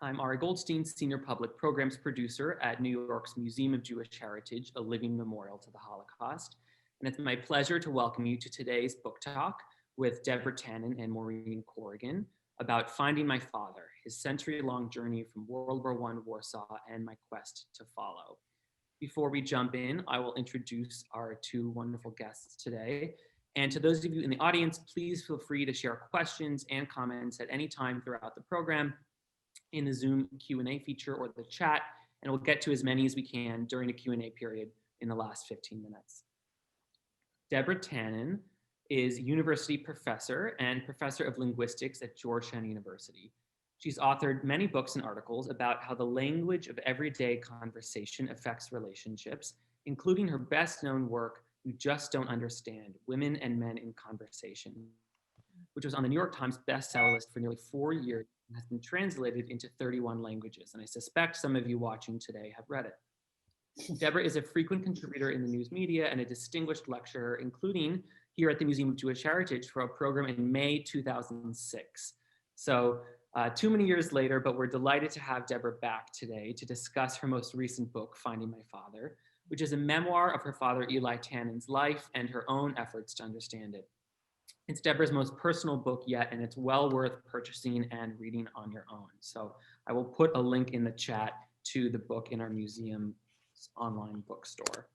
I'm Ari Goldstein, Senior Public Programs Producer at New York's Museum of Jewish Heritage, a living memorial to the Holocaust. And it's my pleasure to welcome you to today's book talk with Deborah Tannen and Maureen Corrigan about Finding My Father, his century-long journey from World War I Warsaw and my quest to follow. Before we jump in, I will introduce our two wonderful guests today. And to those of you in the audience, please feel free to share questions and comments at any time throughout the program in the Zoom Q&A feature or the chat, and we'll get to as many as we can during the Q&A period in the last 15 minutes. Deborah Tannen is university professor and professor of linguistics at Georgetown University. She's authored many books and articles about how the language of everyday conversation affects relationships, including her best-known work, You Just Don't Understand, Women and Men in Conversation, which was on the New York Times bestseller list for nearly 4 years and has been translated into 31 languages. And I suspect some of you watching today have read it. Deborah is a frequent contributor in the news media and a distinguished lecturer, including here at the Museum of Jewish Heritage for a program in May 2006. So too many years later, but we're delighted to have Deborah back today to discuss her most recent book, Finding My Father, which is a memoir of her father, Eli Tannen's life and her own efforts to understand it. It's Deborah's most personal book yet, and it's well worth purchasing and reading on your own. So I will put a link in the chat to the book in our museum's online bookstore.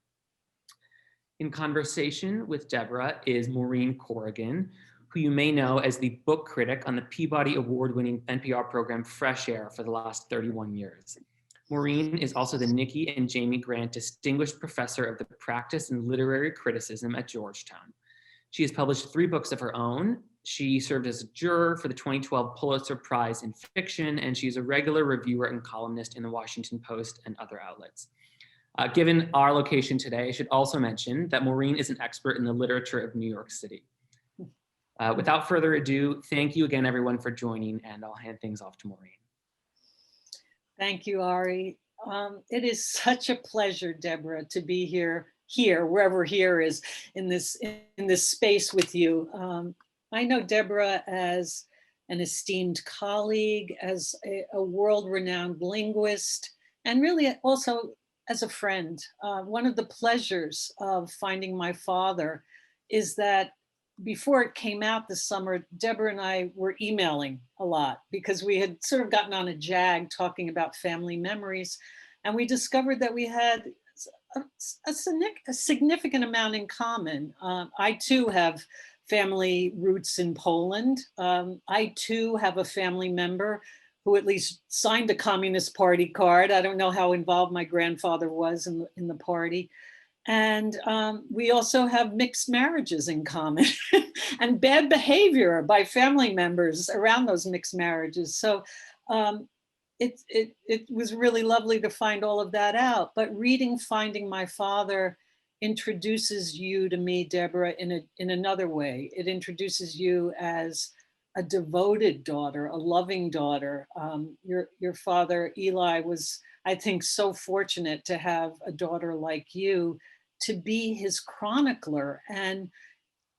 In conversation with Deborah is Maureen Corrigan, who you may know as the book critic on the Peabody Award-winning NPR program Fresh Air for the last 31 years. Maureen is also the Nicky and Jamie Grant Distinguished Professor of the Practice in Literary Criticism at Georgetown. She has published 3 books of her own. She served as a juror for the 2012 Pulitzer Prize in Fiction, and she's a regular reviewer and columnist in the Washington Post and other outlets. Given our location today, I should also mention that Maureen is an expert in the literature of New York City. Without further ado, thank you again, everyone, for joining, and I'll hand things off to Maureen. Thank you, Ari. It is such a pleasure, Deborah, to be here, wherever here is in this space with you. I know Deborah as an esteemed colleague, as a world-renowned linguist, and really also as a friend. One of the pleasures of Finding My Father is that before it came out this summer, Deborah and I were emailing a lot because we had sort of gotten on a jag talking about family memories, and we discovered that we had a significant amount in common. I too have family roots in Poland. I too have a family member who at least signed a Communist Party card. I don't know how involved my grandfather was in the party. And we also have mixed marriages in common and bad behavior by family members around those mixed marriages. So it was really lovely to find all of that out. But reading Finding My Father introduces you to me, Deborah, in another way. It introduces you as a devoted daughter, a loving daughter. Your father, Eli, was, I think, so fortunate to have a daughter like you to be his chronicler. And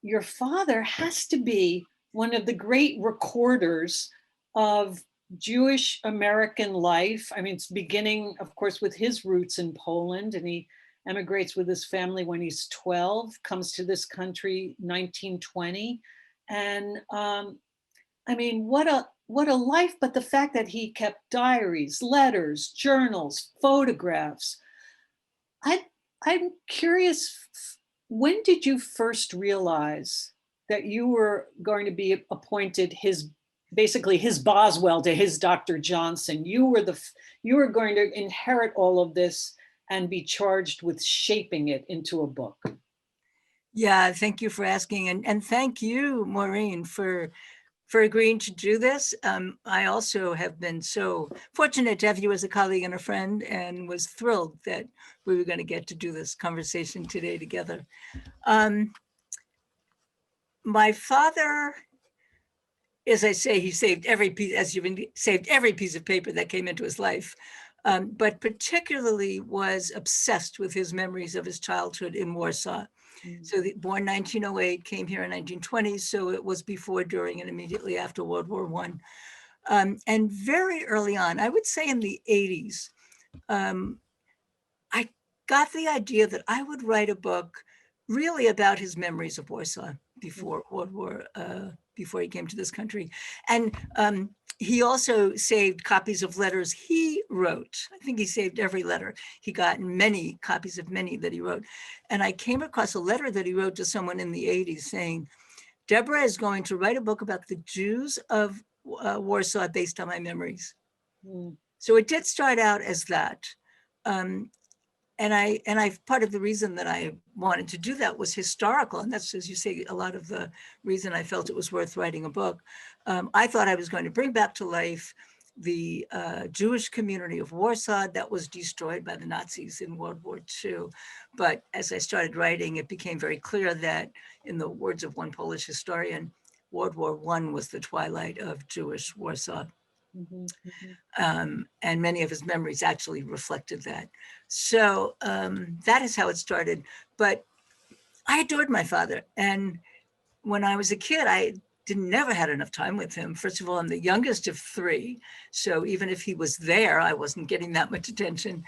your father has to be one of the great recorders of Jewish American life. I mean, it's beginning, of course, with his roots in Poland, and he emigrates with his family when he's 12, comes to this country 1920. And I mean, what a life, but the fact that he kept diaries, letters, journals, photographs. I'm curious, when did you first realize that you were going to be appointed basically his Boswell to his Dr. Johnson? You were going to inherit all of this and be charged with shaping it into a book. Yeah, thank you for asking. And thank you, Maureen, for agreeing to do this. I also have been so fortunate to have you as a colleague and a friend, and was thrilled that we were going to get to do this conversation today together. My father, as I say, he saved every piece, as you've saved every piece of paper that came into his life, but particularly was obsessed with his memories of his childhood in Warsaw. So born 1908, came here in 1920, so it was before, during, and immediately after World War I. And very early on, I would say in the 80s, I got the idea that I would write a book really about his memories of Warsaw before World War, before he came to this country. And he also saved copies of letters he wrote. I think he saved every letter he got, and many copies of many that he wrote. And I came across a letter that he wrote to someone in the 80s saying, Deborah is going to write a book about the Jews of Warsaw based on my memories. Mm. So it did start out as that. And I part of the reason that I wanted to do that was historical. And that's, as you say, a lot of the reason I felt it was worth writing a book. I thought I was going to bring back to life the Jewish community of Warsaw that was destroyed by the Nazis in World War II. But as I started writing, it became very clear that, in the words of one Polish historian, World War I was the twilight of Jewish Warsaw. Mm-hmm, mm-hmm. And many of his memories actually reflected that. So that is how it started. But I adored my father. And when I was a kid, I never had enough time with him. First of all, I'm the youngest of three. So even if he was there, I wasn't getting that much attention.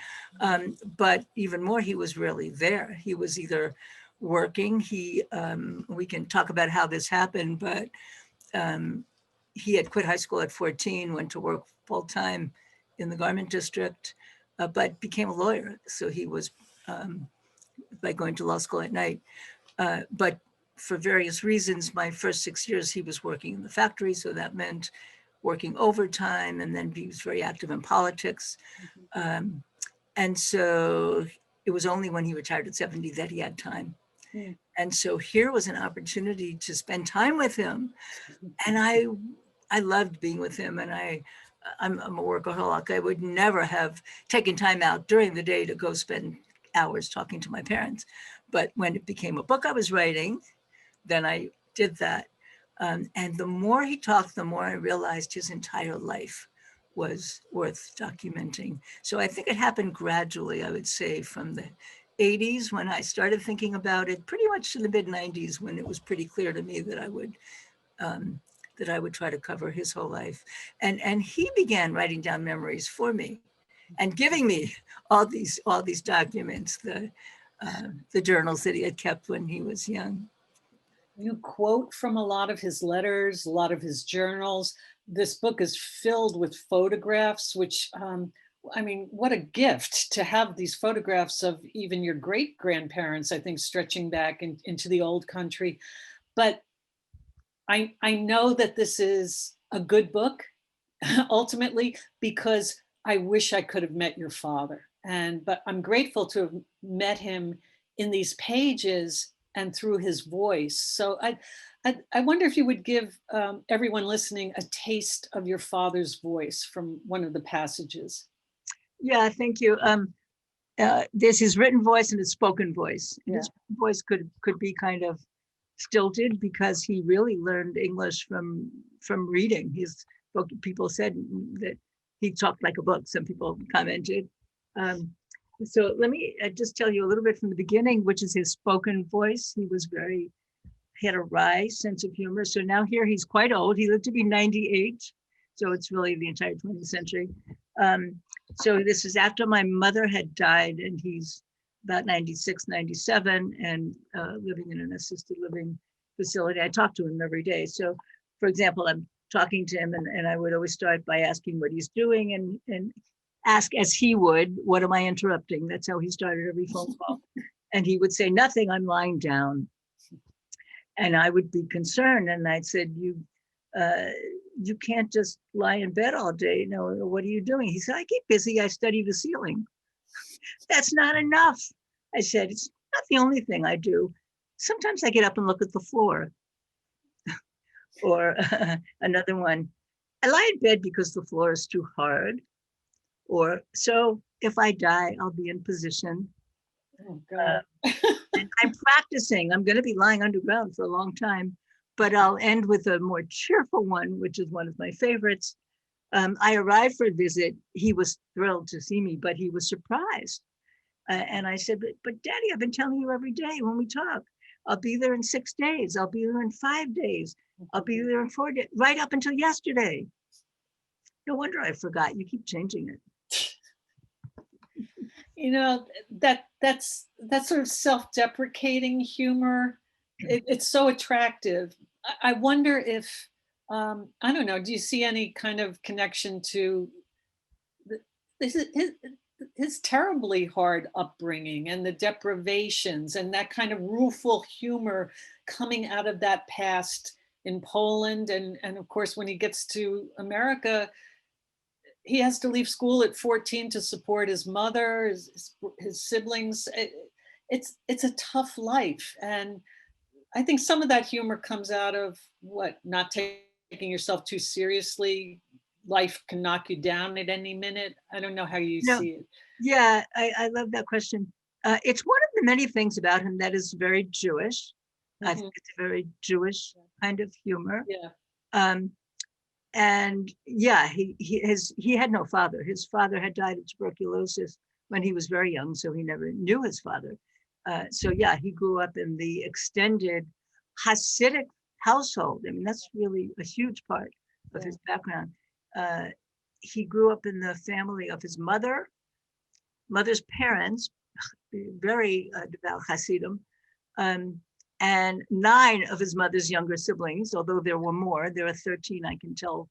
But even more, he was rarely there. He was either working. We can talk about how this happened, but he had quit high school at 14, went to work full-time in the garment district, but became a lawyer. So he was, by going to law school at night. But for various reasons, my first 6 years, he was working in the factory. So that meant working overtime, and then he was very active in politics. And so it was only when he retired at 70 that he had time. Yeah. And so here was an opportunity to spend time with him. And I loved being with him, and I'm a workaholic. I would never have taken time out during the day to go spend hours talking to my parents. But when it became a book I was writing, then I did that. And the more he talked, the more I realized his entire life was worth documenting. So I think it happened gradually, I would say, from the 80s when I started thinking about it, pretty much to the mid 90s when it was pretty clear to me that I would try to cover his whole life. And he began writing down memories for me and giving me all these documents, the journals that he had kept when he was young. You quote from a lot of his letters, a lot of his journals. This book is filled with photographs, which, I mean, what a gift to have these photographs of even your great-grandparents, I think, stretching back into the old country. But I know that this is a good book, ultimately, because I wish I could have met your father. But I'm grateful to have met him in these pages and through his voice. So I wonder if you would give everyone listening a taste of your father's voice from one of the passages. Yeah, thank you. There's his written voice and his spoken voice. And his voice could be kind of stilted because he really learned English from reading. People said that he talked like a book. Some people commented. So let me just tell you a little bit from the beginning, which is his spoken voice. He had a wry sense of humor. So now here he's quite old. He lived to be 98. So it's really the entire 20th century. So this is after my mother had died, and he's about 96, 97, and living in an assisted living facility. I talk to him every day. So for example, I'm talking to him, and I would always start by asking what he's doing and ask as he would, what am I interrupting? That's how he started every phone call. And he would say, nothing, I'm lying down. And I would be concerned. And I said, you can't just lie in bed all day. No, what are you doing? He said, I keep busy, I study the ceiling. That's not enough. I said, it's not the only thing I do. Sometimes I get up and look at the floor. Or another one, I lie in bed because the floor is too hard. Or so if I die, I'll be in position. Oh, God. I'm practicing. I'm going to be lying underground for a long time, but I'll end with a more cheerful one, which is one of my favorites. I arrived for a visit. He was thrilled to see me, but he was surprised. And I said, but Daddy, I've been telling you every day when we talk, I'll be there in 6 days. I'll be there in 5 days. I'll be there in 4 days, right up until yesterday. No wonder I forgot. You keep changing it. You know, that's sort of self-deprecating humor. It's so attractive. I wonder if, I don't know, do you see any kind of connection to his terribly hard upbringing and the deprivations and that kind of rueful humor coming out of that past in Poland? And of course, when he gets to America, he has to leave school at 14 to support his mother, his siblings. It's a tough life. And I think some of that humor comes out of not taking yourself too seriously. Life can knock you down at any minute. I don't know how you No. see it. Yeah, I love that question. It's one of the many things about him that is very Jewish. I think it's a very Jewish kind of humor. Yeah. And yeah, he had no father. His father had died of tuberculosis when he was very young, so he never knew his father. So yeah, he grew up in the extended Hasidic household. I mean, that's really a huge part of his background. He grew up in the family of his mother's parents, very devout Hasidim, and 9 of his mother's younger siblings, although there were more. There are 13 I can tell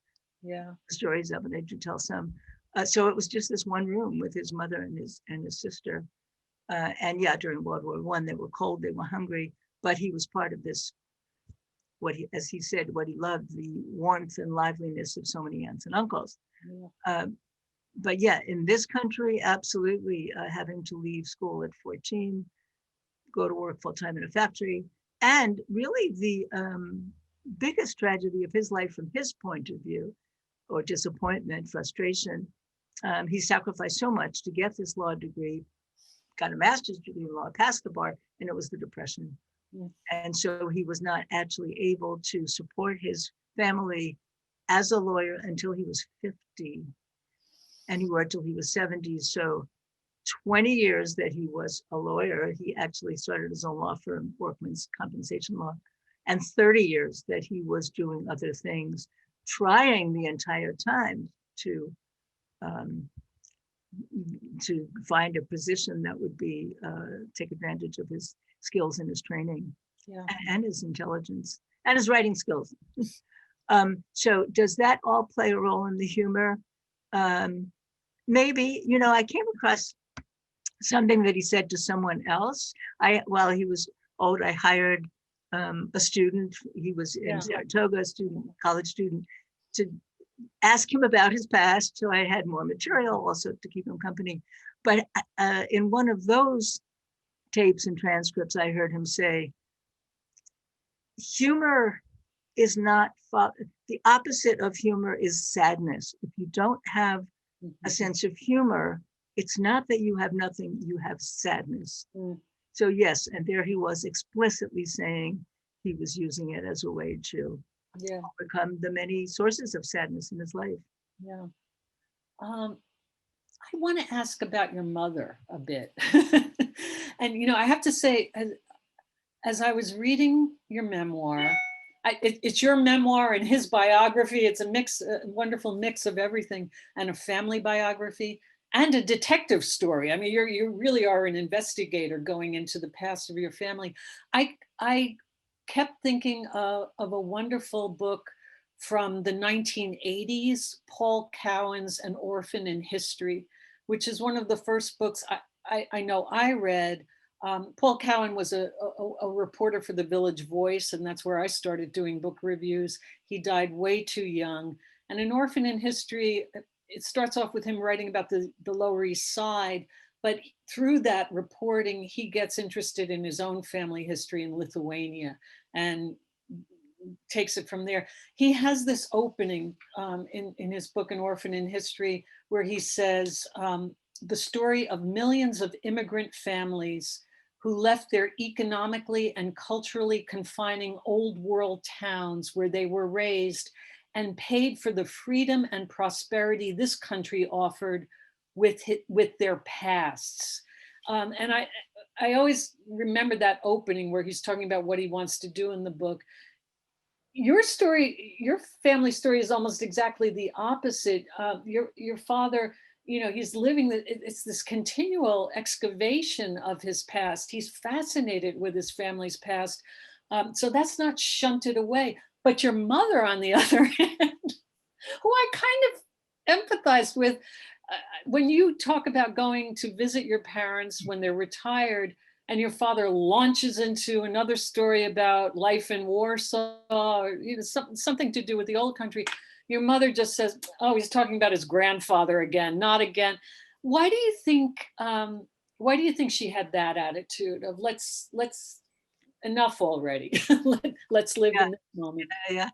stories of, and I do tell some. So it was just this one room with his mother and his sister. And yeah, during World War I, they were cold, they were hungry, but he was part of this, as he said, what he loved, the warmth and liveliness of so many aunts and uncles. But yeah, in this country, absolutely, having to leave school at 14, go to work full time in a factory. And really the biggest tragedy of his life from his point of view, or disappointment, frustration, he sacrificed so much to get this law degree, got a master's degree in law, passed the bar, and it was the Depression. And so he was not actually able to support his family as a lawyer until he was 50. And he worked till he was 70. So 20 years that he was a lawyer, he actually started his own law firm, workman's compensation law, and 30 years that he was doing other things, trying the entire time to find a position that would be take advantage of his skills and his training, and his intelligence and his writing skills. So does that all play a role in the humor? Maybe. I came across something that he said to someone else. While he was old, I hired a student. He was in Saratoga, college student, to ask him about his past. So I had more material also to keep him company. But in one of those tapes and transcripts, I heard him say, humor is not, the opposite of humor is sadness. If you don't have a sense of humor, it's not that you have nothing, you have sadness. So yes, and there he was explicitly saying he was using it as a way to overcome the many sources of sadness in his life. I want to ask about your mother a bit. And I have to say, as I was reading your memoir, it's your memoir and his biography. It's a wonderful mix of everything, and a family biography and a detective story. I mean, you really are an investigator going into the past of your family. I kept thinking of a wonderful book from the 1980s, Paul Cowan's An Orphan in History, which is one of the first books I know I read. Paul Cowan was a reporter for the Village Voice, and that's where I started doing book reviews. He died way too young. And An Orphan in History, it starts off with him writing about the Lower East Side, but through that reporting, he gets interested in his own family history in Lithuania and takes it from there. He has this opening in his book, An Orphan in History, where he says, the story of millions of immigrant families who left their economically and culturally confining old world towns where they were raised and paid for the freedom and prosperity this country offered with their pasts. And I always remember that opening where he's talking about what he wants to do in the book. Your story, your family story is almost exactly the opposite. Your father, he's living it's this continual excavation of his past. He's fascinated with his family's past. So that's not shunted away. But your mother, on the other hand, who I kind of empathize with, when you talk about going to visit your parents when they're retired, and your father launches into another story about life in Warsaw, or something to do with the old country, your mother just says, "Oh, he's talking about his grandfather again, not again." Why do you think? Why do you think she had that attitude of let's enough already? Let's live Yeah, in this moment. yeah.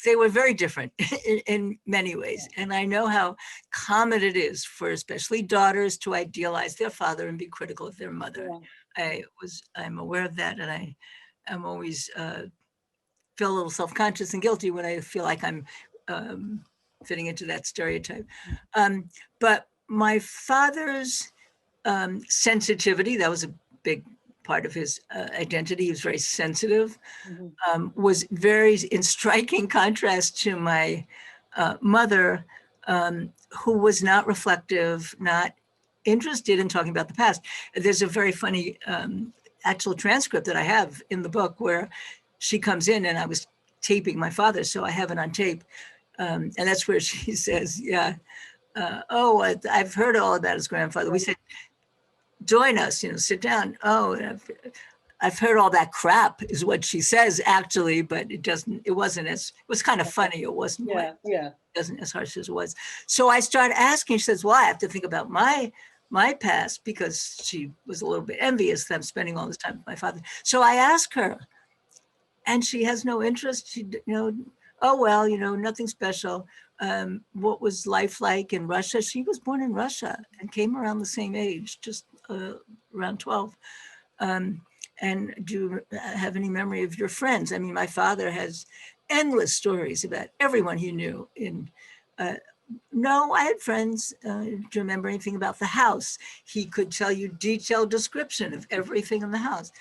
They were very different in many ways. And I know how common it is for especially daughters to idealize their father and be critical of their mother. Yeah. I'm aware of that, and I'm always feel a little self-conscious and guilty when I feel like I'm fitting into that stereotype. But my father's sensitivity, that was a big part of his identity. He was very sensitive, was very in striking contrast to my mother, who was not reflective, not interested in talking about the past. There's a very funny actual transcript that I have in the book where she comes in, and I was taping my father, so I have it on tape. And that's where she says, yeah, I've heard all about his grandfather. We said, join us, sit down. Oh, I've heard all that crap is what she says actually, but it was kind of funny. It wasn't, it wasn't as harsh as it was. So I started asking, she says, well, I have to think about my past, because she was a little bit envious that I'm spending all this time with my father. So I asked her, and she has no interest. She, oh, well, nothing special. What was life like in Russia? She was born in Russia and came around the same age, just around 12. And do you have any memory of your friends? I mean, my father has endless stories about everyone he knew. No, I had friends. Do you remember anything about the house? He could tell you detailed description of everything in the house.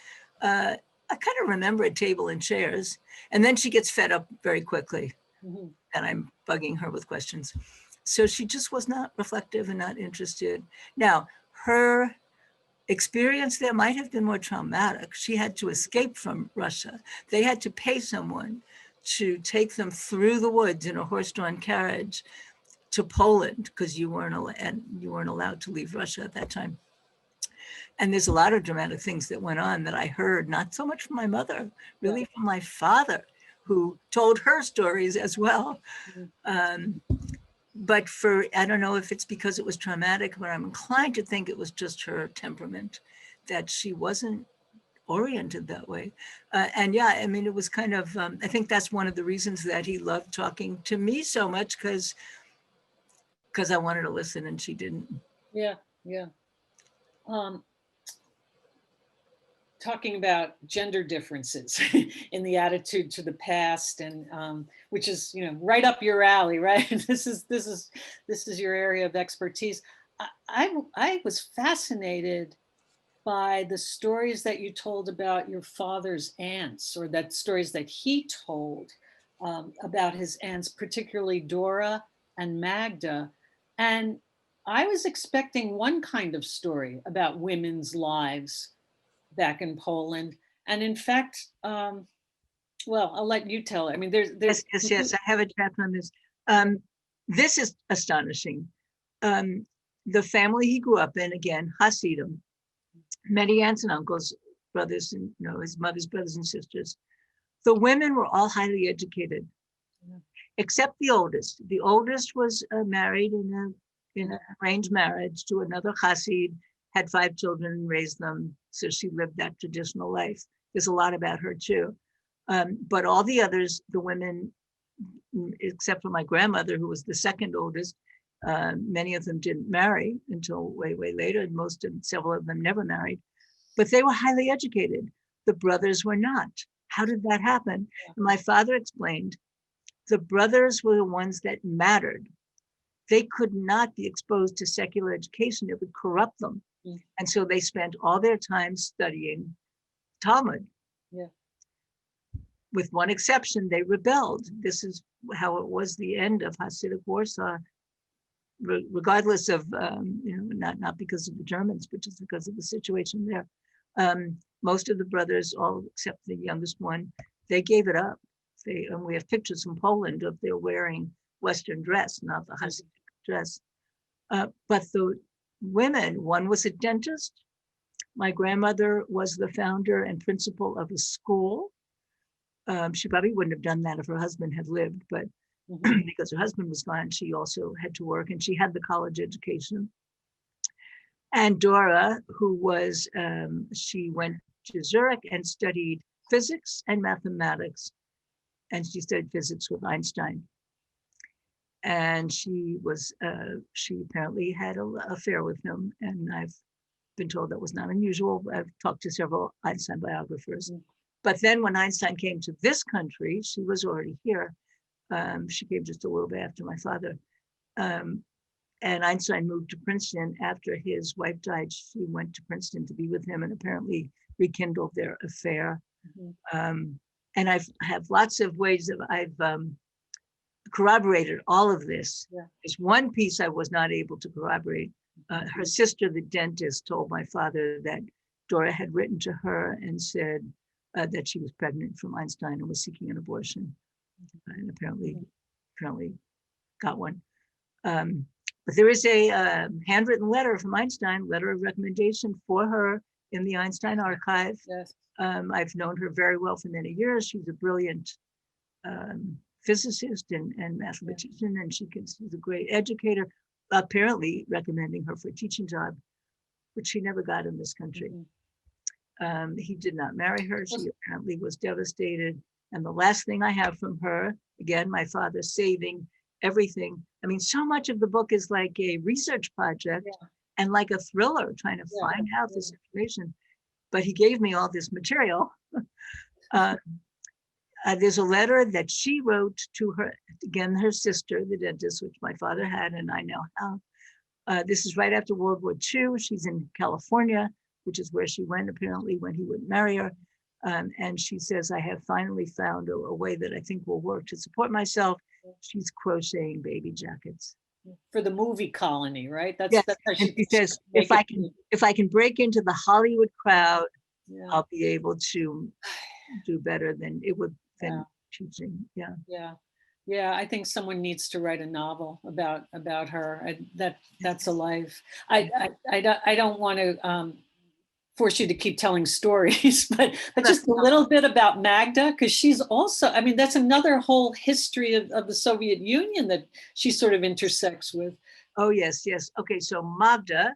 I kind of remember a table and chairs. And then she gets fed up very quickly. And I'm bugging her with questions. So she just was not reflective and not interested. Now, her experience there might have been more traumatic. She had to escape from Russia. They had to pay someone to take them through the woods in a horse-drawn carriage to Poland, because you weren't allowed to leave Russia at that time. And there's a lot of dramatic things that went on that I heard, not so much from my mother, really from my father, who told her stories as well. But I don't know if it's because it was traumatic, but I'm inclined to think it was just her temperament, that she wasn't oriented that way. And yeah, I mean, it was kind of, I think that's one of the reasons that he loved talking to me so much, because I wanted to listen and she didn't. Yeah. Talking about gender differences in the attitude to the past, and which is right up your alley, right? This is your area of expertise. I was fascinated by the stories that you told about your father's aunts, or that stories that he told about his aunts, particularly Dora and Magda. And I was expecting one kind of story about women's lives back in Poland. And in fact, well, I'll let you tell it. I mean, there's Yes, I have a chapter on this. This is astonishing. The family he grew up in, again, Hasidim, many aunts and uncles, brothers, and his mother's brothers and sisters. The women were all highly educated, except the oldest. The oldest was married in an arranged marriage to another Hasid, had 5 children and raised them. So she lived that traditional life. There's a lot about her too. But all the others, the women, except for my grandmother, who was the second oldest, many of them didn't marry until way, way later. And several of them never married, but they were highly educated. The brothers were not. How did that happen? And my father explained, the brothers were the ones that mattered. They could not be exposed to secular education. It would corrupt them. And so they spent all their time studying Talmud. with one exception, they rebelled. This is how it was the end of Hasidic Warsaw, regardless of, not because of the Germans, but just because of the situation there. Most of the brothers, all except the youngest one, they gave it up. And we have pictures from Poland of their wearing Western dress, not the Hasidic dress. But the women, one was a dentist. My grandmother was the founder and principal of a school. She probably wouldn't have done that if her husband had lived, but because her husband was gone, she also had to work, and she had the college education. And Dora, who was, she went to Zurich and studied physics and mathematics, and she studied physics with Einstein. And she apparently had an affair with him, and I've been told that was not unusual. I've talked to several Einstein biographers. But then when Einstein came to this country, she was already here. She came just a little bit after my father. And Einstein moved to Princeton after his wife died. She went to Princeton to be with him and apparently rekindled their affair. And I have lots of ways that I've corroborated all of this. There's one piece I was not able to corroborate. Her sister, the dentist, told my father that Dora had written to her and said that she was pregnant from Einstein and was seeking an abortion, and apparently got one. But there is a handwritten letter from Einstein, letter of recommendation for her in the Einstein archive. Yes. I've known her very well for many years. She's a brilliant physicist and mathematician, and she's a great educator, apparently recommending her for a teaching job, which she never got in this country. He did not marry her. She apparently was devastated. And the last thing I have from her, again, my father saving everything. I mean, so much of the book is like a research project and like a thriller trying to find out this information. But he gave me all this material. There's a letter that she wrote to her, again, her sister, the dentist, which my father had, and I now have. This is right after World War II. She's in California, which is where she went, apparently, when he wouldn't marry her. And she says, I have finally found a way that I think will work to support myself. She's crocheting baby jackets. For the movie Colony, right? That's how she says, if I can break into the Hollywood crowd, I'll be able to do better than teaching. Yeah, I think someone needs to write a novel about her. That's a life. I don't want to force you to keep telling stories, but just a little bit about Magda, because she's also, I mean, that's another whole history of the Soviet Union that she sort of intersects with. Oh, yes. Okay, so Magda,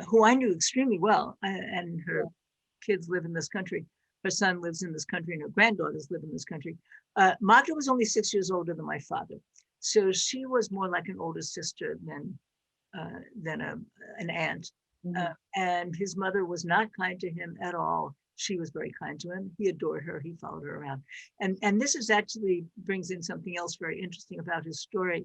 who I knew extremely well, and her kids live in this country. Her son lives in this country and her granddaughters live in this country. Magda was only 6 years older than my father. So she was more like an older sister than an aunt. And his mother was not kind to him at all. She was very kind to him. He adored her. He followed her around. And this is actually brings in something else very interesting about his story,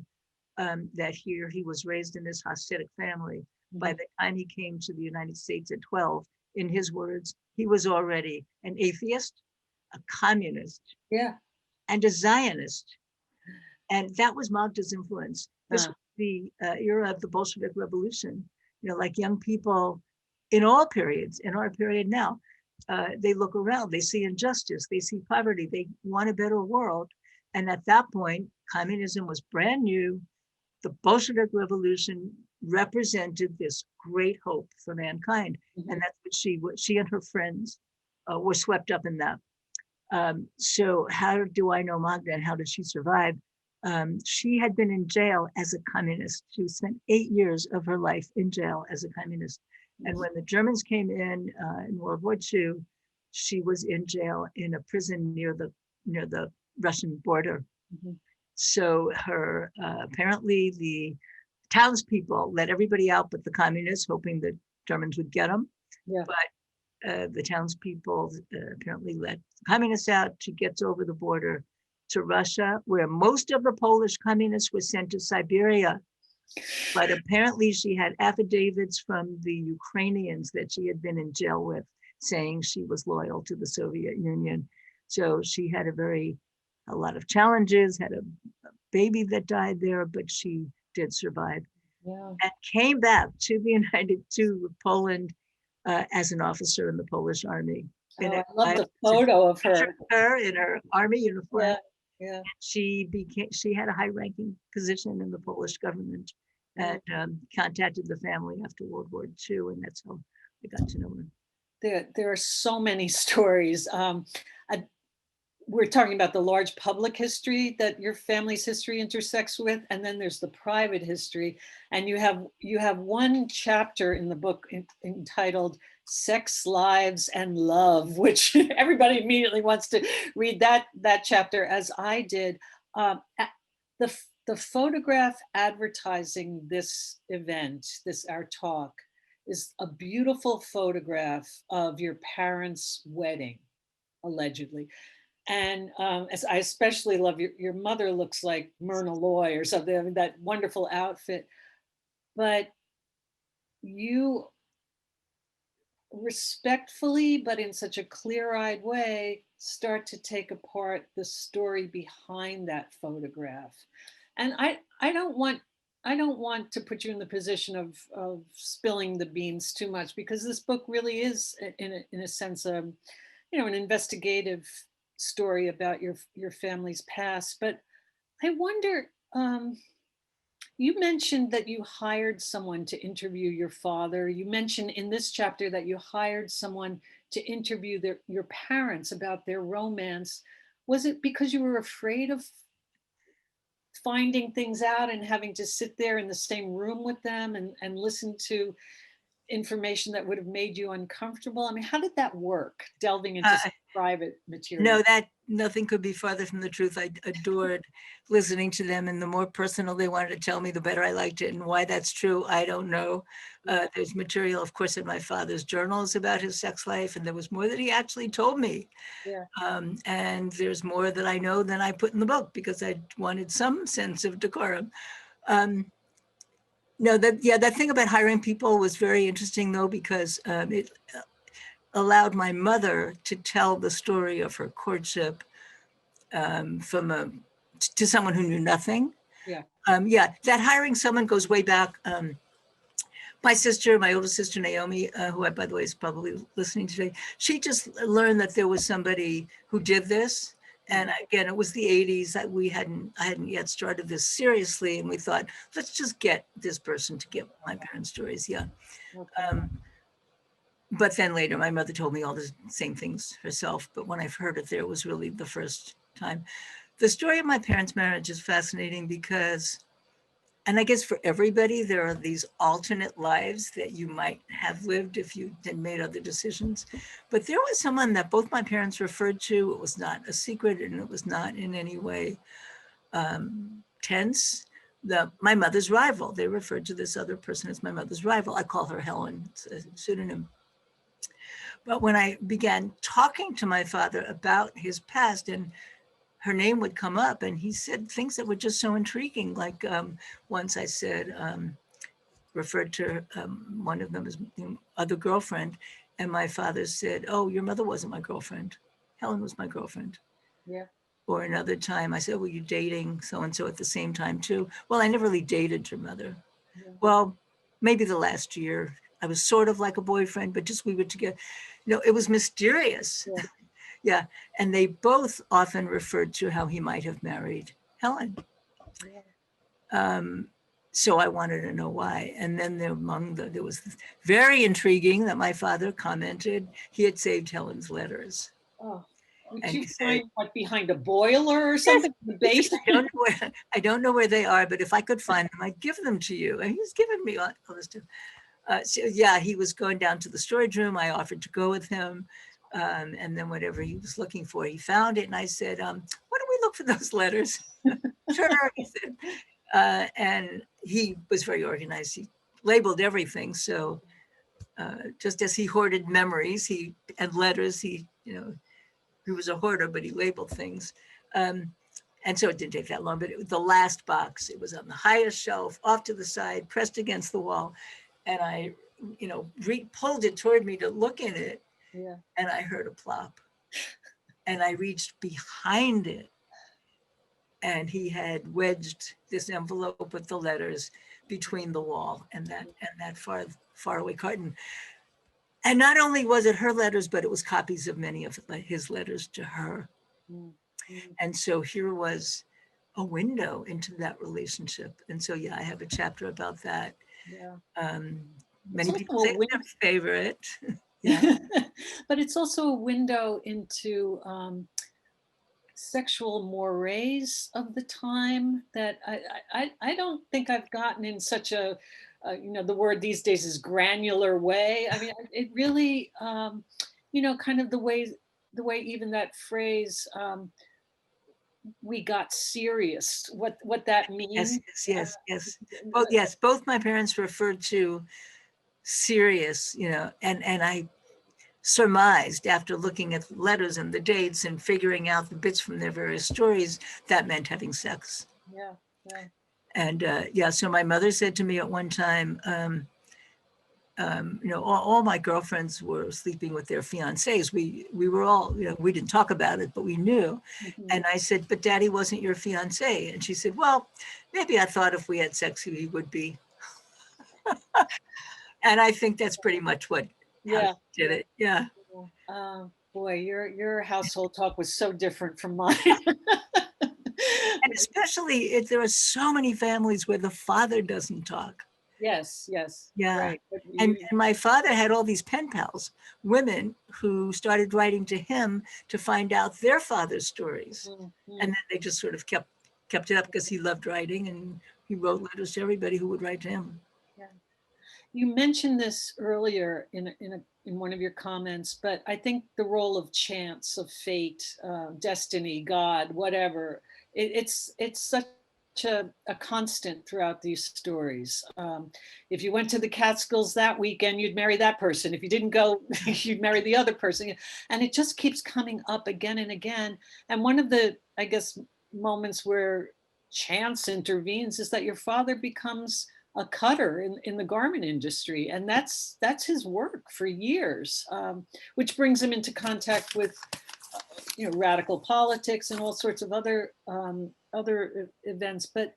that here he was raised in this Hasidic family. By the time he came to the United States at 12, in his words, he was already an atheist, a communist, and a Zionist. And that was Magda's influence. This was the era of the Bolshevik Revolution. You know, like young people in all periods, in our period now, they look around, they see injustice, they see poverty, they want a better world. And at that point, communism was brand new. The Bolshevik Revolution represented this great hope for mankind. And that's what she and her friends were swept up in that. So how do I know Magda and how did she survive? She had been in jail as a communist. She spent 8 years of her life in jail as a communist. And when the Germans came in World War II, she was in jail in a prison near the Russian border. So her apparently the townspeople let everybody out but the communists, hoping the Germans would get them. But the townspeople apparently let the communists out. She gets over the border to Russia, where most of the Polish communists were sent to Siberia. But apparently she had affidavits from the Ukrainians that she had been in jail with, saying she was loyal to the Soviet Union. So she had a lot of challenges, had a baby that died there, but she did survive. Yeah. And came back to Poland as an officer in the Polish army. Oh, And I love the photo of her. her in her army uniform. Yeah, yeah. She had a high-ranking position in the Polish government, and contacted the family after World War II, and that's how I got to know her. There are so many stories. We're talking about the large public history that your family's history intersects with, and then there's the private history. And you have one chapter in the book entitled "Sex, Lives, and Love," which everybody immediately wants to read that chapter, as I did. The photograph advertising this event, our talk, is a beautiful photograph of your parents' wedding, allegedly. And as I especially love your mother looks like Myrna Loy or something, I mean, that wonderful outfit. But you respectfully, but in such a clear-eyed way, start to take apart the story behind that photograph. And I don't want to put you in the position of spilling the beans too much, because this book really is, in a sense, an investigative story about your family's past. But I wonder, you mentioned that you hired someone to interview your father. You mentioned in this chapter that you hired someone to interview your parents about their romance. Was it because you were afraid of finding things out and having to sit there in the same room with them and listen to information that would have made you uncomfortable? I mean, how did that work, delving into private material? No, that nothing could be farther from the truth. I adored listening to them, and the more personal they wanted to tell me, the better I liked it. And why that's true, I don't know. There's material, of course, in my father's journals about his sex life, and there was more that he actually told me. Yeah. And there's more that I know than I put in the book, because I wanted some sense of decorum. No, that thing about hiring people was very interesting, though, because it allowed my mother to tell the story of her courtship to someone who knew nothing. Yeah. That hiring someone goes way back. My sister, my older sister, Naomi, who I, by the way, is probably listening today, she just learned that there was somebody who did this. And again, it was the 80s. That I hadn't yet started this seriously. And we thought, let's just get this person to give my parents' stories. Yeah. Okay. But then later, my mother told me all the same things herself. But when I heard it, there was really the first time. The story of my parents' marriage is fascinating because, and I guess for everybody, there are these alternate lives that you might have lived if you had made other decisions. But there was someone that both my parents referred to. It was not a secret, and it was not in any way tense. My mother's rival. They referred to this other person as my mother's rival. I call her Helen. It's a pseudonym. But when I began talking to my father about his past, and her name would come up, and he said things that were just so intriguing. Like once I said, referred to one of them as other girlfriend, and my father said, "Oh, your mother wasn't my girlfriend. Helen was my girlfriend." Yeah. Or another time I said, "Were you dating so-and-so at the same time too?" "Well, I never really dated your mother." Yeah. "Well, maybe the last year I was sort of like a boyfriend, but just we were together." It was mysterious. Yeah. Yeah. And they both often referred to how he might have married Helen. Yeah. So I wanted to know why. And then there was very intriguing that my father commented he had saved Helen's letters. Oh, would And you he said, find like behind a boiler or something in the basement? I don't know where they are, but if I could find them, I'd give them to you. And he's given me all this stuff. So yeah, he was going down to the storage room. I offered to go with him. And then whatever he was looking for, he found it. And I said, why don't we look for those letters? Sure, he said. And he was very organized. He labeled everything. So just as he hoarded memories and letters, he was a hoarder, but he labeled things. And so it didn't take that long, but the last box, it was on the highest shelf, off to the side, pressed against the wall. And I, pulled it toward me to look in it. Yeah. And I heard a plop. And I reached behind it, and he had wedged this envelope with the letters between the wall and that far away carton. And not only was it her letters, but it was copies of many of his letters to her. And so here was a window into that relationship. And so, yeah, I have a chapter about that. Yeah. Many people say it's their favorite. Yeah. But it's also a window into sexual mores of the time that I don't think I've gotten in such a, the word these days is granular way. I mean, it really, kind of the way even that phrase, we got serious, what that means. Yes. Both my parents referred to serious, and I surmised after looking at the letters and the dates and figuring out the bits from their various stories, that meant having sex. Yeah. And so my mother said to me at one time, all my girlfriends were sleeping with their fiancés. We were all, we didn't talk about it, but we knew. And I said, but Daddy wasn't your fiancé. And she said, well, maybe I thought if we had sex, he would be. And I think that's pretty much what did it. Yeah. Boy, your household talk was so different from mine. And especially if there are so many families where the father doesn't talk. Yes. Yeah. Right. And my father had all these pen pals, women who started writing to him to find out their father's stories. And then they just sort of kept it up because he loved writing, and he wrote letters to everybody who would write to him. Yeah. You mentioned this earlier in one of your comments, but I think the role of chance, of fate, destiny, God, whatever, it's such a constant throughout these stories. If you went to the Catskills that weekend, you'd marry that person. If you didn't go, you'd marry the other person. And it just keeps coming up again and again. And one of the, I guess, moments where chance intervenes is that your father becomes a cutter in the garment industry. And that's his work for years, which brings him into contact with radical politics and all sorts of other events. But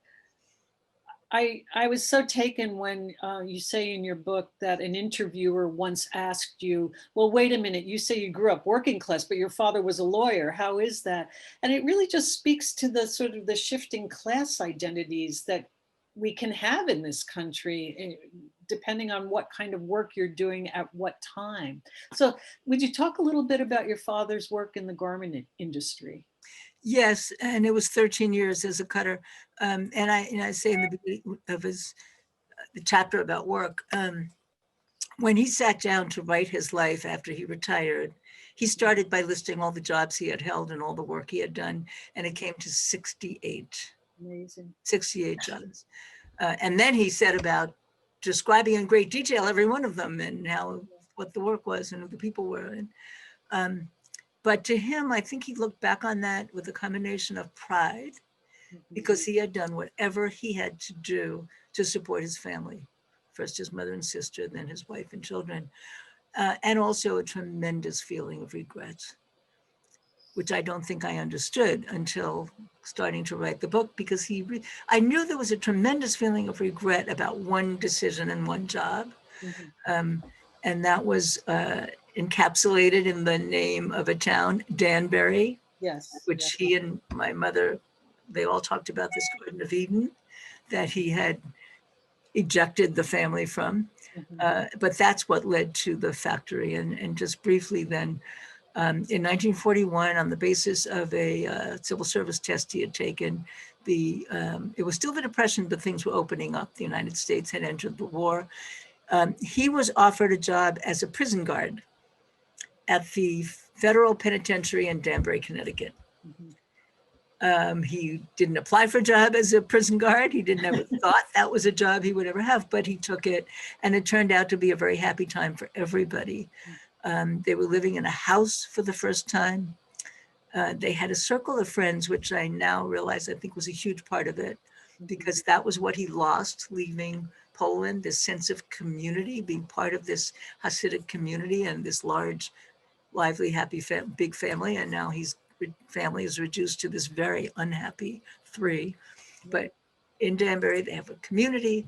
I was so taken when you say in your book that an interviewer once asked you, well, wait a minute, you say you grew up working class, but your father was a lawyer. How is that? And it really just speaks to the sort of the shifting class identities that we can have in this country, depending on what kind of work you're doing at what time. So would you talk a little bit about your father's work in the garment industry? Yes, and it was 13 years as a cutter. And I say in the beginning of the chapter about work, when he sat down to write his life after he retired, he started by listing all the jobs he had held and all the work he had done, and it came to 68. Amazing. 68 jobs. And then he said about describing in great detail every one of them and what the work was and who the people were. And, but to him, I think he looked back on that with a combination of pride, because he had done whatever he had to do to support his family. First his mother and sister, then his wife and children, and also a tremendous feeling of regret, which I don't think I understood until starting to write the book, because I knew there was a tremendous feeling of regret about one decision and one job. And that was encapsulated in the name of a town, Danbury, which he and my mother, they all talked about this Garden of Eden that he had ejected the family from. But that's what led to the factory. And just briefly then, in 1941, on the basis of a civil service test he had taken, it was still the Depression, but things were opening up. The United States had entered the war. He was offered a job as a prison guard at the federal penitentiary in Danbury, Connecticut. He didn't apply for a job as a prison guard. He didn't ever thought that was a job he would ever have, but he took it, and it turned out to be a very happy time for everybody. They were living in a house for the first time. They had a circle of friends, which I now realize I think was a huge part of it, because that was what he lost leaving Poland, this sense of community, being part of this Hasidic community and this large lively, happy, big family. And now family is reduced to this very unhappy 3. But in Danbury, they have a community,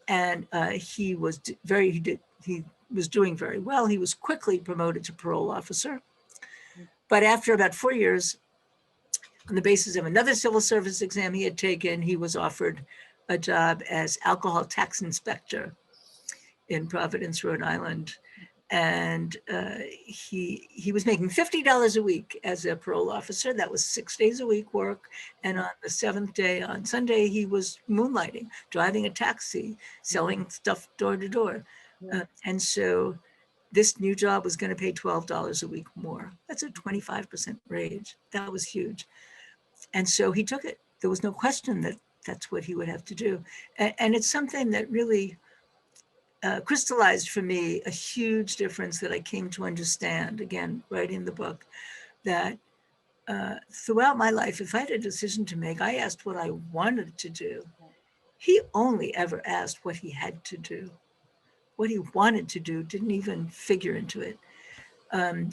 and he was doing very well. He was quickly promoted to parole officer. But after about 4 years, on the basis of another civil service exam he had taken, he was offered a job as alcohol tax inspector in Providence, Rhode Island. And he was making $50 a week as a parole officer. That was 6 days a week work. And on the 7th day, on Sunday, he was moonlighting, driving a taxi, selling stuff door to door. And so this new job was going to pay $12 a week more. That's a 25% raise. That was huge. And so he took it. There was no question that that's what he would have to do. And it's something that really crystallized for me a huge difference that I came to understand, again, writing the book, that throughout my life, if I had a decision to make, I asked what I wanted to do. He only ever asked what he had to do. What he wanted to do didn't even figure into it.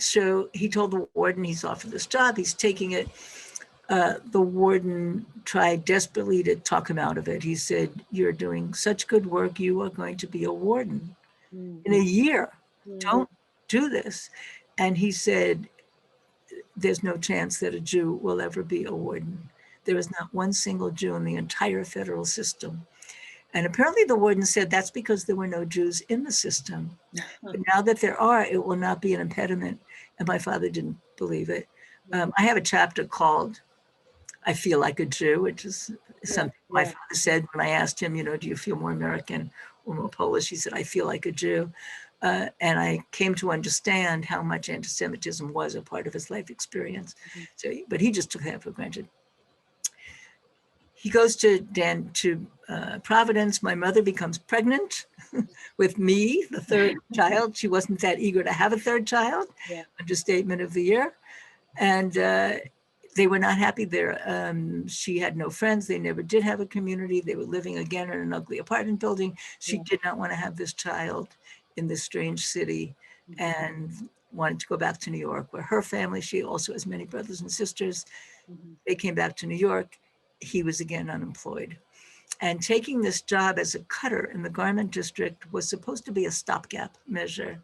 So he told the warden he's offered this job, he's taking it. The warden tried desperately to talk him out of it. He said, "You're doing such good work, you are going to be a warden in a year. Don't do this." And he said, "There's no chance that a Jew will ever be a warden. There is not one single Jew in the entire federal system." And apparently the warden said that's because there were no Jews in the system. But now that there are, it will not be an impediment. And my father didn't believe it. I have a chapter called "I Feel Like a Jew," which is something my father said when I asked him, "Do you feel more American or more Polish?" He said, "I feel like a Jew." And I came to understand how much anti-Semitism was a part of his life experience. So, but he just took that for granted. He goes to Providence. My mother becomes pregnant with me, the 3rd child. She wasn't that eager to have a 3rd child, understatement of the year. And they were not happy there. She had no friends. They never did have a community. They were living again in an ugly apartment building. She did not want to have this child in this strange city and wanted to go back to New York, where her family, she also has many brothers and sisters. They came back to New York. He was again unemployed. And taking this job as a cutter in the garment district was supposed to be a stopgap measure.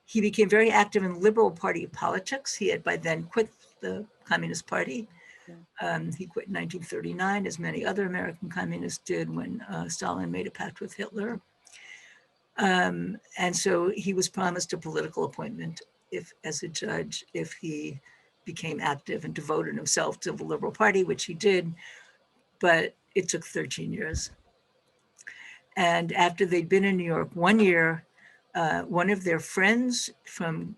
He became very active in Liberal Party politics. He had by then quit the Communist Party. He quit in 1939, as many other American communists did when Stalin made a pact with Hitler. And so he was promised a political appointment as a judge if he became active and devoted himself to the Liberal Party, which he did, but it took 13 years. And after they'd been in New York 1 year, one of their friends from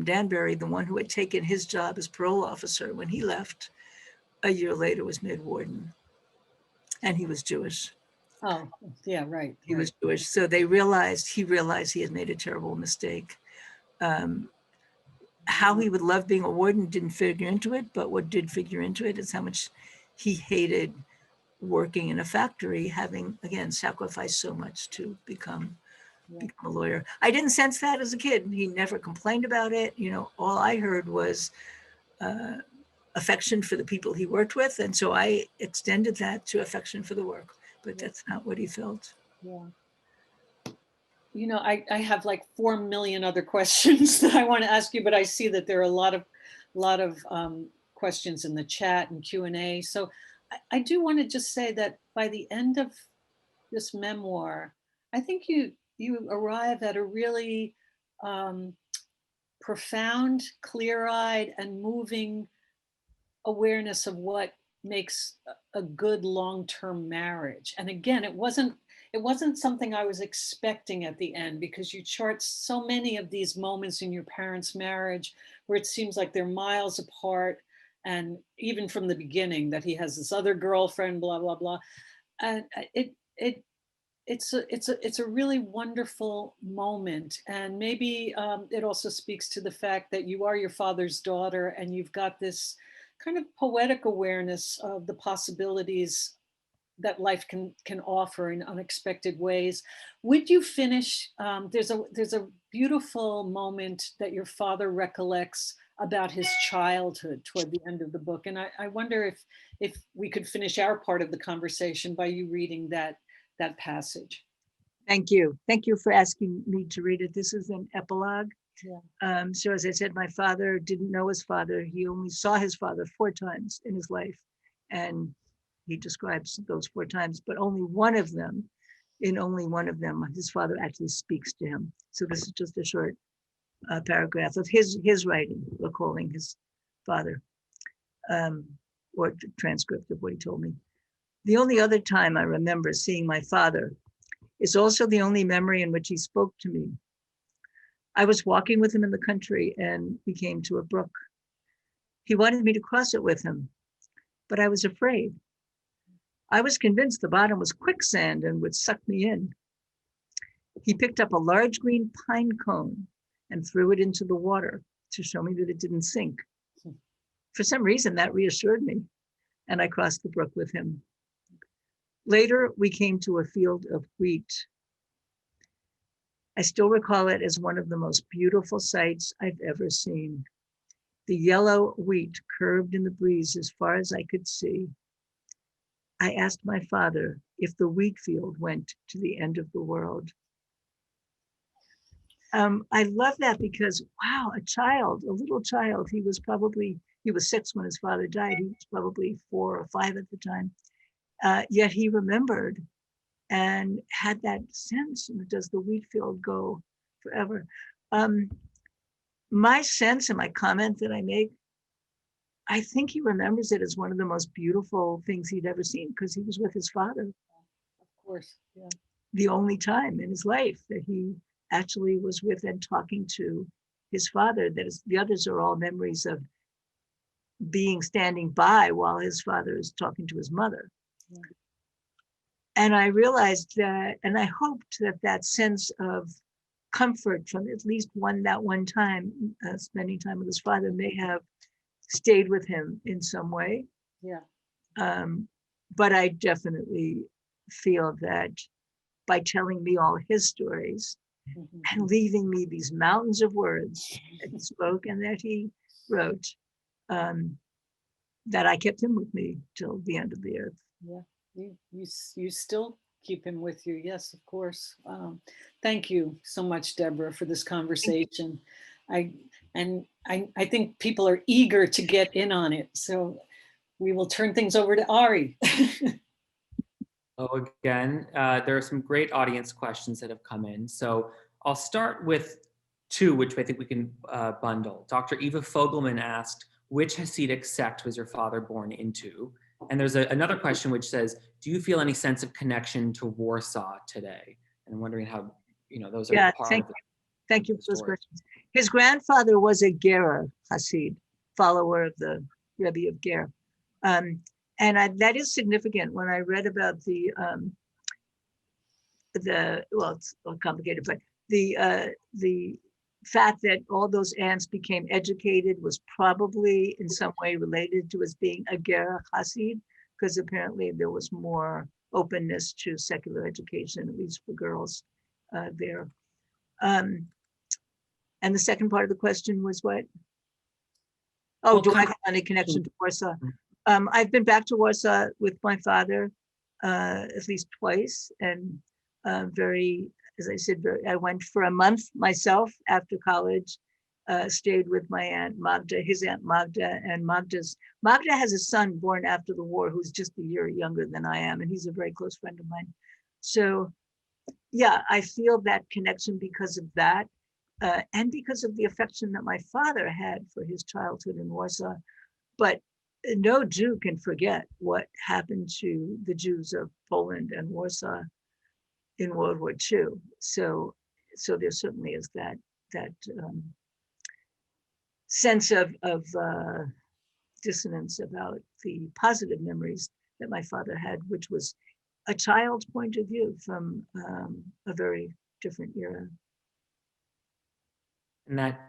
Danbury, the one who had taken his job as parole officer when he left, a year later was made warden. And he was Jewish. Oh, yeah, right. He was Jewish. So he realized he had made a terrible mistake. How he would love being a warden didn't figure into it, but what did figure into it is how much he hated working in a factory, having, again, sacrificed so much to become a lawyer. I didn't sense that as a kid. He never complained about it. All I heard was affection for the people he worked with. And so I extended that to affection for the work, but that's not what he felt. I have like 4 million other questions that I want to ask you, but I see that there are a lot of questions in the chat and Q&A. So I do want to just say that by the end of this memoir, I think you arrive at a really profound, clear-eyed, and moving awareness of what makes a good long-term marriage. And again, it wasn't something I was expecting at the end, because you chart so many of these moments in your parents' marriage where it seems like they're miles apart. And even from the beginning that he has this other girlfriend, blah, blah, blah. And it's a really wonderful moment. And maybe it also speaks to the fact that you are your father's daughter and you've got this kind of poetic awareness of the possibilities that life can offer in unexpected ways. Would you finish? There's a beautiful moment that your father recollects about his childhood toward the end of the book, and I wonder if we could finish our part of the conversation by you reading that passage. Thank you. Thank you for asking me to read it. This is an epilogue. Yeah. So as I said, my father didn't know his father. He only saw his father 4 times in his life. And he describes those 4 times, but in only one of them, his father actually speaks to him. So this is just a short paragraph of his writing, recalling his father, or transcript of what he told me. The only other time I remember seeing my father is also the only memory in which he spoke to me. I was walking with him in the country and we came to a brook. He wanted me to cross it with him, but I was afraid. I was convinced the bottom was quicksand and would suck me in. He picked up a large green pine cone and threw it into the water to show me that it didn't sink. For some reason, that reassured me, and I crossed the brook with him. Later, we came to a field of wheat. I still recall it as one of the most beautiful sights I've ever seen. The yellow wheat curved in the breeze as far as I could see. I asked my father if the wheat field went to the end of the world. I love that because, wow, a little child, he was 6 when his father died. He was probably 4 or 5 at the time. Yet he remembered and had that sense, does the wheat field go forever? My sense and my comment that I make, I think he remembers it as one of the most beautiful things he'd ever seen because he was with his father. Of course, yeah. The only time in his life that he actually was with and talking to his father. The others are all memories of standing by while his father is talking to his mother. Yeah. And I realized that, and I hoped that sense of comfort from at least that one time, spending time with his father, may have stayed with him in some way. Yeah. But I definitely feel that by telling me all his stories and leaving me these mountains of words that he spoke and that he wrote, that I kept him with me till the end of the earth. Yeah. You still keep him with you. Yes, of course. Thank you so much, Deborah, for this conversation. I think people are eager to get in on it. So we will turn things over to Ari. Again, there are some great audience questions that have come in. So I'll start with 2, which I think we can bundle. Dr. Eva Fogelman asked, which Hasidic sect was your father born into? And there's another question which says, do you feel any sense of connection to Warsaw today? And I'm wondering how, those are part of the Thank you for those questions. His grandfather was a Gera Hasid, follower of the Rebbe of Ger. And that is significant. When I read about well, it's complicated, but the fact that all those aunts became educated was probably in some way related to his being a Ger Hasid, because apparently there was more openness to secular education, at least for girls there. And the second part of the question was what? Oh, well, do I have any connection to Warsaw? I've been back to Warsaw with my father at least twice, and as I said, I went for a month myself after college, stayed with my aunt Magda, his aunt Magda, and Magda has a son born after the war who's just a year younger than I am, and he's a very close friend of mine. So yeah, I feel that connection because of that, and because of the affection that my father had for his childhood in Warsaw. But no Jew can forget what happened to the Jews of Poland and Warsaw in World War II. So there certainly is that sense of dissonance about the positive memories that my father had, which was a child's point of view from a very different era. And that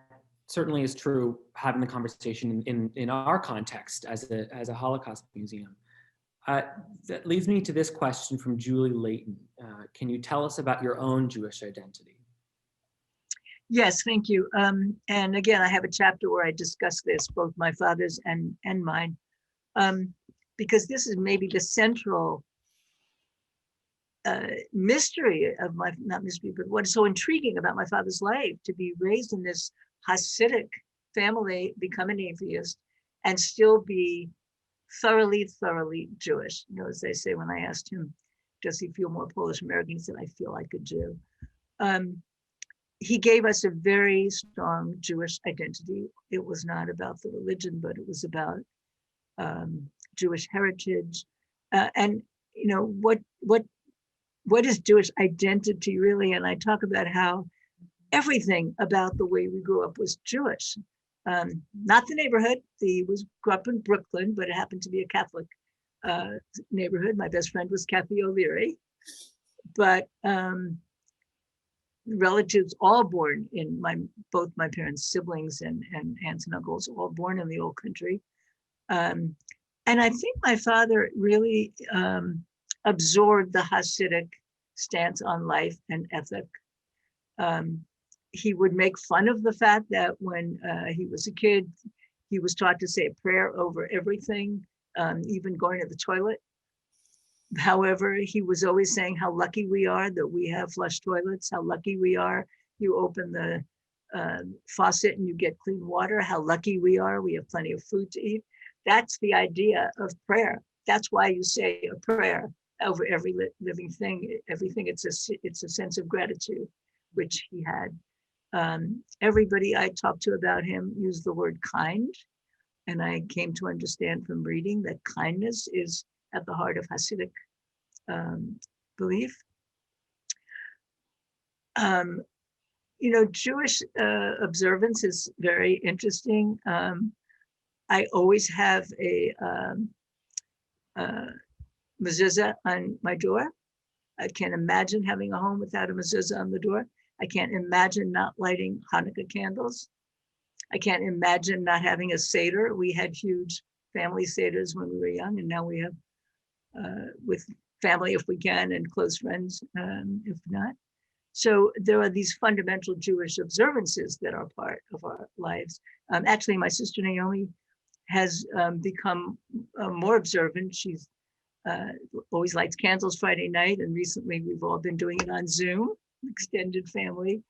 certainly is true, having the conversation in our context as a Holocaust museum. Uh, that leads me to this question from Julie Layton. Can you tell us about your own Jewish identity? Yes, thank you. And again, I have a chapter where I discuss this, both my father's and mine, because this is maybe the central mystery of my, not mystery, but what's so intriguing about my father's life, to be raised in this Hasidic family, become an atheist, and still be thoroughly Jewish. You know, as they say, when I asked him, does he feel more Polish American? He said, I feel like a Jew. He gave us a very strong Jewish identity. It was not about the religion, but it was about Jewish heritage. And you know, what is Jewish identity really? And I talk about how everything about the way we grew up was Jewish. Not the neighborhood. Grew up in Brooklyn, but it happened to be a Catholic neighborhood. My best friend was Kathy O'Leary, but relatives all born in both my parents' siblings and aunts and uncles, all born in the old country. And I think my father really absorbed the Hasidic stance on life and ethic. He would make fun of the fact that when he was a kid, he was taught to say a prayer over everything, even going to the toilet. However, he was always saying how lucky we are that we have flush toilets, how lucky we are. You open the faucet and you get clean water, how lucky we are. We have plenty of food to eat. That's the idea of prayer. That's why you say a prayer over every living thing, everything. It's a sense of gratitude, which he had. Everybody I talked to about him used the word kind. And I came to understand from reading that kindness is at the heart of Hasidic belief. You know, Jewish observance is very interesting. I always have a mezuzah on my door. I can't imagine having a home without a mezuzah on the door. I can't imagine not lighting Hanukkah candles. I can't imagine not having a Seder. We had huge family Seders when we were young, and now we have with family if we can, and close friends if not. So there are these fundamental Jewish observances that are part of our lives. Actually, my sister Naomi has become more observant. She's always lights candles Friday night, and recently we've all been doing it on Zoom, extended family.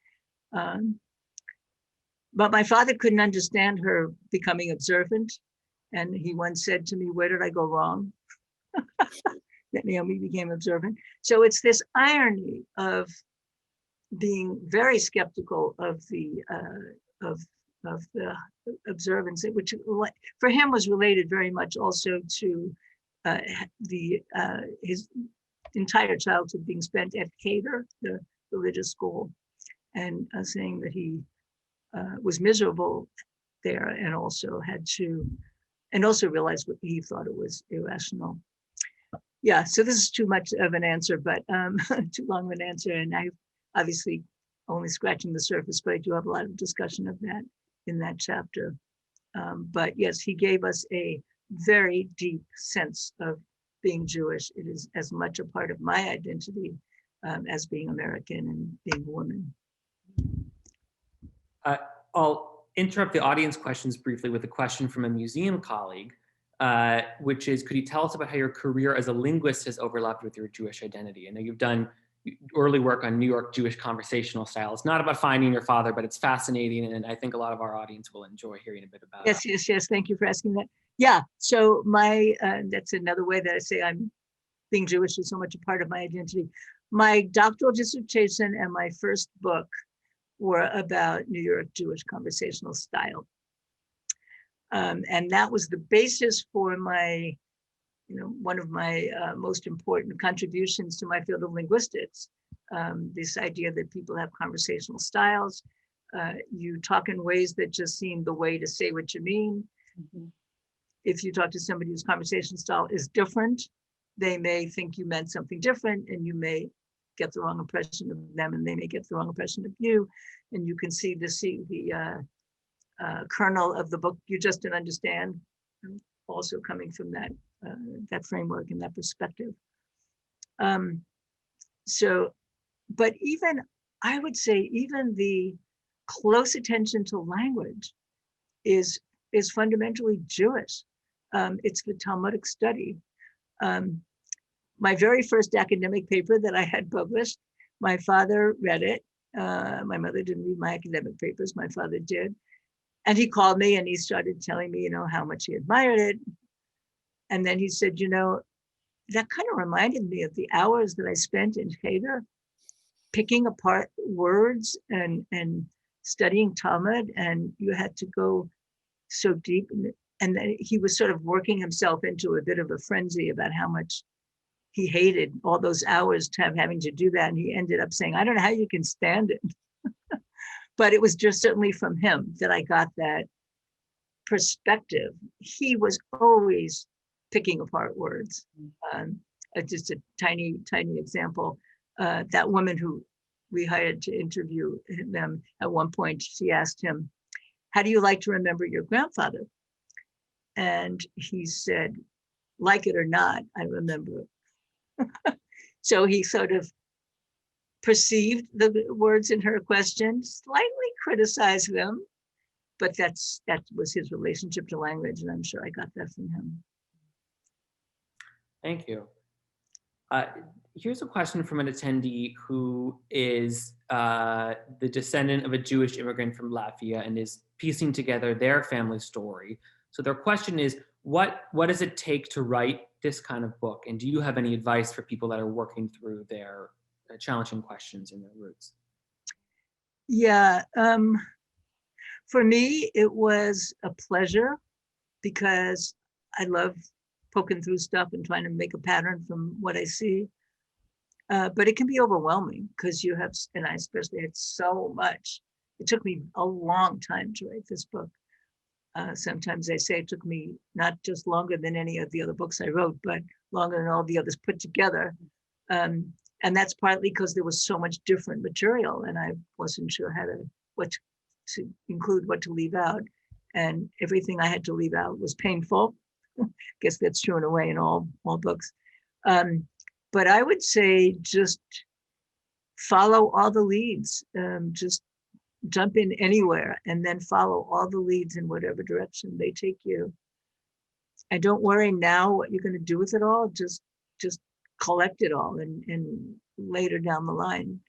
But my father couldn't understand her becoming observant. And he once said to me, where did I go wrong? That Naomi became observant. So it's this irony of being very skeptical of the observance, which for him was related very much also to his entire childhood being spent at Cater, the religious school, and saying that he was miserable there, and also realized what he thought it was irrational. Yeah, so this is too much of an answer, but too long of an answer, and I obviously only scratching the surface, but I do have a lot of discussion of that in that chapter. But yes, he gave us a very deep sense of being Jewish. It is as much a part of my identity as being American and being a woman. I'll interrupt the audience questions briefly with a question from a museum colleague, which is, could you tell us about how your career as a linguist has overlapped with your Jewish identity? I know you've done early work on New York Jewish conversational style. It's not about finding your father, but it's fascinating, and I think a lot of our audience will enjoy hearing a bit about it. Yes. Thank you for asking that. Yeah, so that's another way that I say I'm being Jewish is so much a part of my identity. My doctoral dissertation and my first book were about New York Jewish conversational style. And that was the basis for my, one of my most important contributions to my field of linguistics. This idea that people have conversational styles. You talk in ways that just seem the way to say what you mean. Mm-hmm. If you talk to somebody whose conversational style is different, they may think you meant something different, and you may get the wrong impression of them, and they may get the wrong impression of you. And you can see the kernel of the book You Just Didn't Understand, also coming from that that framework and that perspective. But even, I would say, even the close attention to language is fundamentally Jewish. It's the Talmudic study. My very first academic paper that I had published, my father read it. My mother didn't read my academic papers, my father did. And he called me and he started telling me, how much he admired it. And then he said, that kind of reminded me of the hours that I spent in Cheder, picking apart words and studying Talmud, and you had to go so deep. And then he was sort of working himself into a bit of a frenzy about how much he hated all those hours having to do that. And he ended up saying, I don't know how you can stand it. But it was just certainly from him that I got that perspective. He was always picking apart words. Just a tiny example. That woman who we hired to interview them, at one point, she asked him, how do you like to remember your grandfather? And he said, like it or not, I remember it. So he sort of perceived the words in her question, slightly criticized them, but that was his relationship to language, and I'm sure I got that from him. Thank you. Here's a question from an attendee who is the descendant of a Jewish immigrant from Latvia and is piecing together their family story. So their question is, what does it take to write this kind of book? And do you have any advice for people that are working through their challenging questions in their roots? Yeah, for me, it was a pleasure because I love poking through stuff and trying to make a pattern from what I see. But it can be overwhelming because you have, and I especially had so much. It took me a long time to write this book. Sometimes I say it took me not just longer than any of the other books I wrote, but longer than all the others put together. And that's partly because there was so much different material and I wasn't sure what to include, what to leave out. And everything I had to leave out was painful. Guess that's true in a way in all books. But I would say just follow all the leads. Just jump in anywhere and then follow all the leads in whatever direction they take you. And don't worry now what you're going to do with it all. Just collect it all, and later down the line,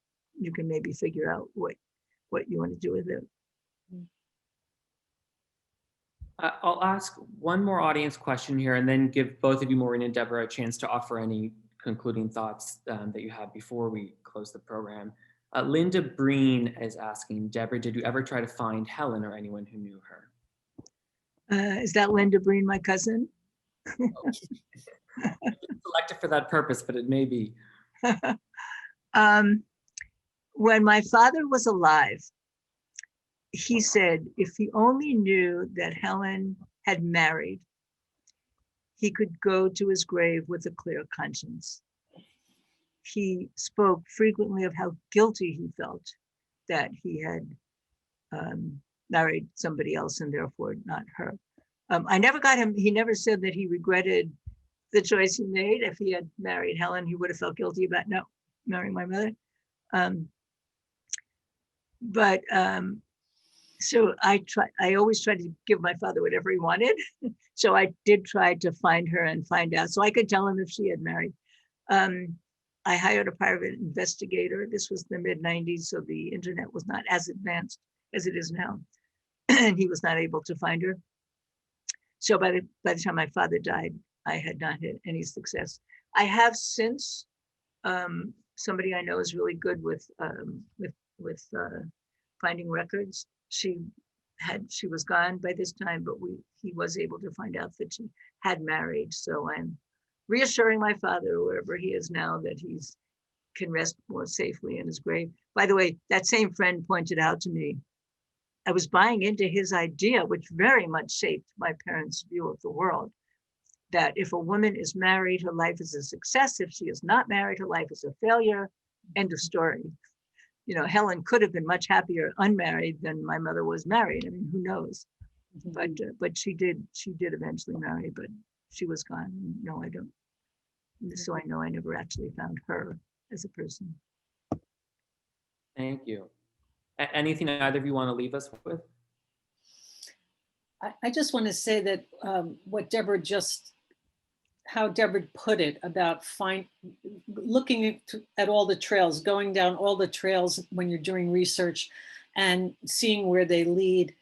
you can maybe figure out what you want to do with it. I'll ask one more audience question here and then give both of you, Maureen and Deborah, a chance to offer any concluding thoughts that you have before we close the program. Linda Breen is asking, Deborah, did you ever try to find Helen or anyone who knew her? Is that Linda Breen, my cousin? Selected for that purpose, but it may be. When my father was alive, he said if he only knew that Helen had married, he could go to his grave with a clear conscience. He spoke frequently of how guilty he felt that he had married somebody else and therefore not her. I never got him, he never said that he regretted the choice he made. If he had married Helen, he would have felt guilty about marrying my mother. So I always tried to give my father whatever he wanted. So I did try to find her and find out so I could tell him if she had married. I hired a private investigator. This was the mid-90s, so the internet was not as advanced as it is now. And he was not able to find her. So by the time my father died, I had not had any success. I have since, somebody I know is really good with finding records. She was gone by this time, but he was able to find out that she had married. So I'm reassuring my father, wherever he is now, that he can rest more safely in his grave. By the way, that same friend pointed out to me, I was buying into his idea, which very much shaped my parents' view of the world, that if a woman is married, her life is a success. If she is not married, her life is a failure. End of story. Helen could have been much happier unmarried than my mother was married. I mean, who knows? But she did eventually marry. But she was gone. No, I don't. So I know I never actually found her as a person. Thank you. Anything either of you want to leave us with? I just want to say that what Deborah how Deborah put it about looking at all the trails, going down all the trails when you're doing research and seeing where they lead.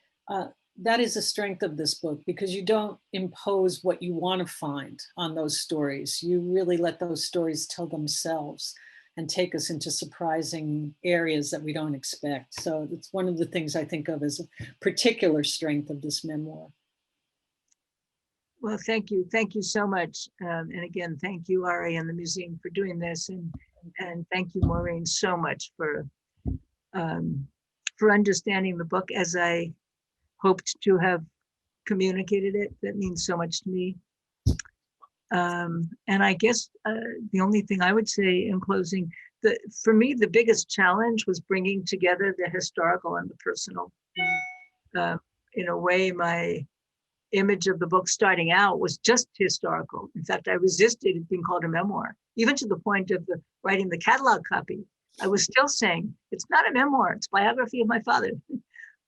That is the strength of this book, because you don't impose what you want to find on those stories. You really let those stories tell themselves and take us into surprising areas that we don't expect. So it's one of the things I think of as a particular strength of this memoir. Well, thank you. Thank you so much. And again, thank you, Ari, and the museum for doing this. And thank you, Maureen, so much for understanding the book as I hoped to have communicated it. That means so much to me. And I guess the only thing I would say in closing, for me, the biggest challenge was bringing together the historical and the personal. In a way, my image of the book starting out was just historical. In fact, I resisted it being called a memoir, even to the point of writing the catalog copy. I was still saying, it's not a memoir, it's biography of my father.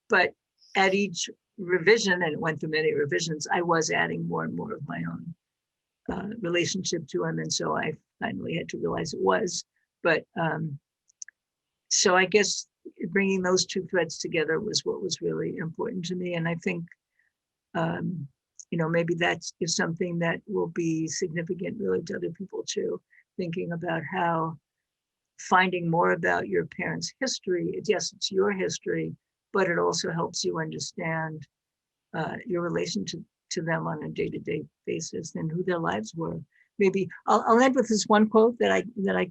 But at each revision, and it went through many revisions, I was adding more and more of my own relationship to him. And so I finally had to realize it was. But so I guess bringing those two threads together was what was really important to me. And I think, maybe that is something that will be significant really to other people too, thinking about how finding more about your parents' history, yes, it's your history, but it also helps you understand your relation to them on a day-to-day basis and who their lives were. Maybe I'll end with this one quote that I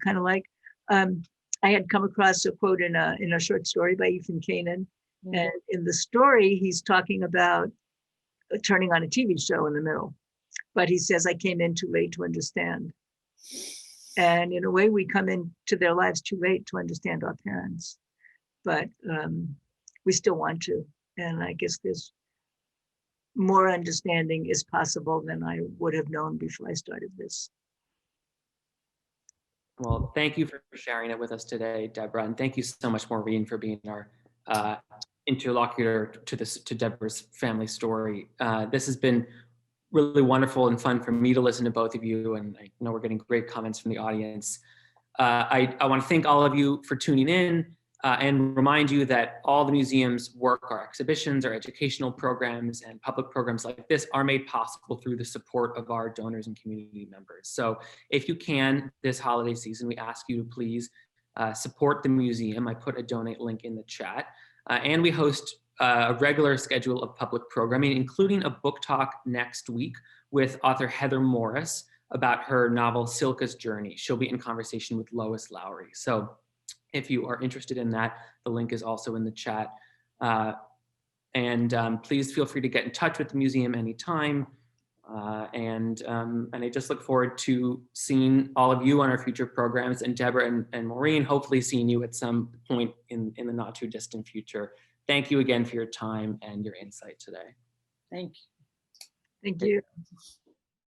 kind of like. I had come across a quote in a short story by Ethan Kanan, and in the story he's talking about turning on a TV show in the middle, but he says, "I came in too late to understand." And in a way, we come into their lives too late to understand our parents, but we still want to. And I guess there's more understanding is possible than I would have known before I started this. Well, thank you for sharing it with us today, Deborah. And thank you so much, Maureen, for being our interlocutor to Deborah's family story. This has been really wonderful and fun for me to listen to both of you. And I know we're getting great comments from the audience. I want to thank all of you for tuning in and remind you that all the museum's work, our exhibitions, our educational programs, and public programs like this are made possible through the support of our donors and community members. So if you can, this holiday season, we ask you to please support the museum. I put a donate link in the chat. And we host a regular schedule of public programming, including a book talk next week with author Heather Morris about her novel Silka's Journey. She'll be in conversation with Lois Lowry. So if you are interested in that, the link is also in the chat. Please feel free to get in touch with the museum anytime. And I just look forward to seeing all of you on our future programs, and Deborah and Maureen, hopefully seeing you at some point in the not too distant future. Thank you again for your time and your insight today. Thank you. Thank you.